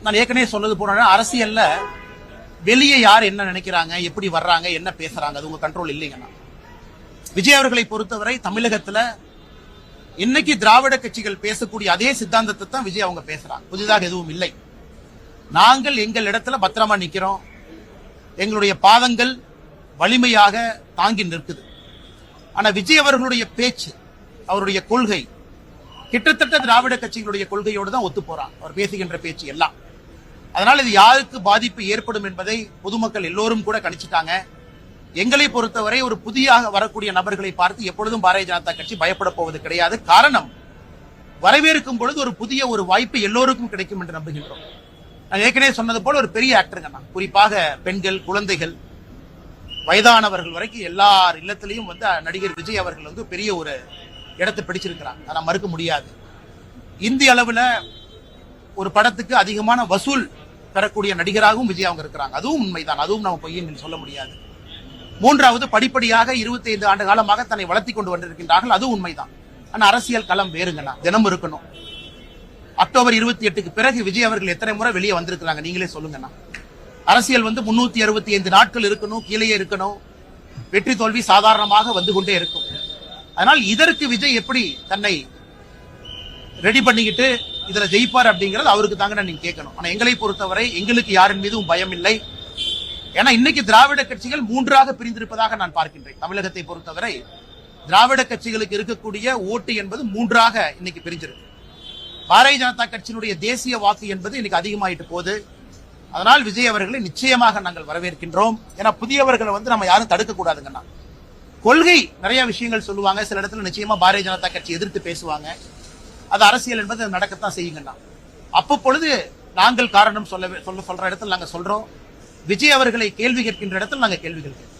நான் ஏற்கனவே சொன்னது போன அரசியல்ல வெளியே யார் என்ன நினைக்கிறாங்க, எப்படி வர்றாங்க, என்ன பேசுறாங்க, அது உங்க கண்ட்ரோல் இல்லைங்கண்ணா. விஜய் அவர்களை பொறுத்தவரை தமிழகத்துல இன்னைக்கு திராவிட கட்சிகள் பேசக்கூடிய அதே சித்தாந்தத்தை தான் விஜய் அவங்க பேசுறாங்க. புதிதாக எதுவும் இல்லை. நாங்கள் எங்கள் இடத்துல பத்திரமா நிக்கிறோம். எங்களுடைய பாதங்கள் வலிமையாக தாங்கி நிற்குது. ஆனா விஜய் அவர்களுடைய பேச்சு, அவருடைய கொள்கை கிட்டத்தட்ட திராவிட கட்சிகளுடைய கொள்கையோடு தான் ஒத்து போறான் அவர் பேசுகின்ற பேச்சு எல்லாம். அதனால இது யாருக்கு பாதிப்பு ஏற்படும் என்பதை பொதுமக்கள் எல்லோரும் கூட கணிச்சிட்டாங்க. எங்களை பொறுத்தவரை ஒரு புதிய வரக்கூடிய நபர்களை பார்த்து எப்பொழுதும் பாரதிய ஜனதா கட்சி பயப்பட போவது கிடையாது. காரணம், வரவேற்கும் பொழுது ஒரு புதிய ஒரு வாய்ப்பு எல்லோருக்கும் கிடைக்கும் என்று நம்புகின்றோம். நான் ஏற்கனவே சொன்னது போல ஒரு பெரிய ஆக்டருங்க, குறிப்பாக பெண்கள், குழந்தைகள், வயதானவர்கள் வரைக்கும் எல்லார் இல்லத்திலையும் நடிகர் விஜய் அவர்கள் பெரிய ஒரு இடத்தை பிடிச்சிருக்கிறாங்க. அதை மறுக்க முடியாது. இந்திய அளவுல ஒரு படத்துக்கு அதிகமான வசூல் பெறக்கூடிய நடிகராகவும் விஜய் அவங்க இருக்கிறாங்க. அதுவும் உண்மைதான். அதுவும் நம்ம பொய்ன்னு சொல்ல முடியாது. மூன்றாவது, படிப்படியாக 25 ஆண்டு காலமாக தன்னை வளர்த்தி கொண்டு வந்திருக்கின்றார்கள். அதுவும் உண்மைதான். ஆனா அரசியல் களம் வேறுங்கண்ணா. தினம் இருக்கணும். அக்டோபர் 28க்கு பிறகு விஜய் அவர்கள் எத்தனை முறை வெளியே வந்திருக்கிறாங்க நீங்களே சொல்லுங்கண்ணா. அரசியல் 365 நாட்கள் இருக்கணும், கீழே இருக்கணும். வெற்றி தோல்வி சாதாரணமாக வந்து கொண்டே இருக்கும். அதனால் இதற்கு விஜய் எப்படி தன்னை ரெடி பண்ணிக்கிட்டு இதுல ஜெயிப்பார் அப்படிங்கிறது அவருக்கு தாங்க நீங்க கேட்கணும். ஆனா எங்களை பொறுத்தவரை எங்களுக்கு யாரின் மீதும் பயம் இல்லை. ஏன்னா இன்னைக்கு திராவிட கட்சிகள் 3ஆக பிரிந்திருப்பதாக நான் பார்க்கின்றேன். தமிழகத்தை பொறுத்தவரை திராவிட கட்சிகளுக்கு இருக்கக்கூடிய ஓட்டு என்பது 3ஆக இன்னைக்கு பிரிஞ்சிருக்கு. பாரதிய ஜனதா கட்சியினுடைய தேசிய வாக்கு என்பது இன்னைக்கு அதிகமாயிட்டு போகுது. அதனால் விஜய் அவர்களை நிச்சயமாக நாங்கள் வரவேற்கின்றோம். ஏன்னா புதியவர்களை நம்ம யாரும் தடுக்க கூடாதுங்கண்ணா. கொள்கை நிறைய விஷயங்கள் சொல்லுவாங்க. சில இடத்துல நிச்சயமா பாரதிய ஜனதா கட்சி எதிர்த்து பேசுவாங்க. அது அரசியல் என்பது நடக்கத்தான் செய்யுங்கண்ணா. அப்பொழுது நாங்கள் காரணம் சொல்ற இடத்துல நாங்க சொல்றோம். விஜய் அவர்களை கேள்வி கேட்கின்ற இடத்துல நாங்க கேள்விகள் கேட்கிறோம்.